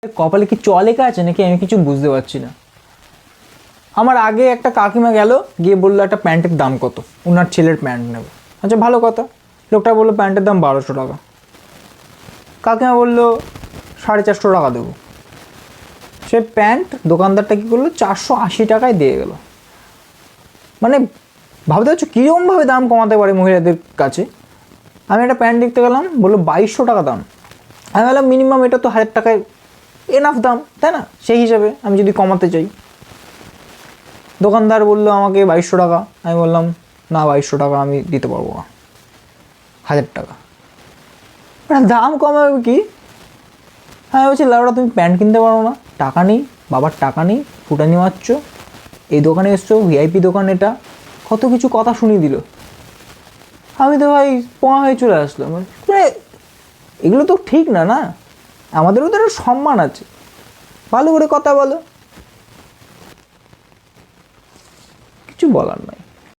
কপালে কি চ লেখা আছে নাকি আমি কিছু বুঝতে পারছি না। আমার আগে একটা কাকিমা গেল, গিয়ে বললো একটা প্যান্টের দাম কত, ওনার ছেলের প্যান্ট নেবে। আচ্ছা ভালো কথা, লোকটা বললো প্যান্টের দাম 1200 টাকা। কাকিমা বললো 450 টাকা দেবো। সে প্যান্ট দোকানদারটা কী করলো, 480 টাকায় দিয়ে গেল। মানে ভাবতে পারছো কীরকমভাবে দাম কমাতে পারে মহিলাদের কাছে। আমি একটা প্যান্ট দেখতে গেলাম, বললো 2200 টাকা দাম। আমি বললাম মিনিমাম এটা তো 1000 টাকায় এনাফ দাম, তাই না? সেই হিসাবে আমি যদি কমাতে চাই। দোকানদার বললো আমাকে 2200 টাকা। আমি বললাম না, 2200 টাকা আমি দিতে পারবো না, 1000 টাকা। দাম কমাবে কি? হ্যাঁ বলছি লাউডা তুমি প্যান্ট কিনতে পারো না, টাকা নেই, বাবার টাকা নেই, ফুটানি মারছো, এই দোকানে এসছো, ভিআইপি দোকান এটা, কত কিছু কথা শুনিয়ে দিল। আমি তো ভাই পোয়া হয়ে চলে আসলাম। মানে এগুলো তো ঠিক না, না? আমাদেরও তো একটা সম্মান আছে, ভালো করে কথা বলো, কিছু বলার নাই।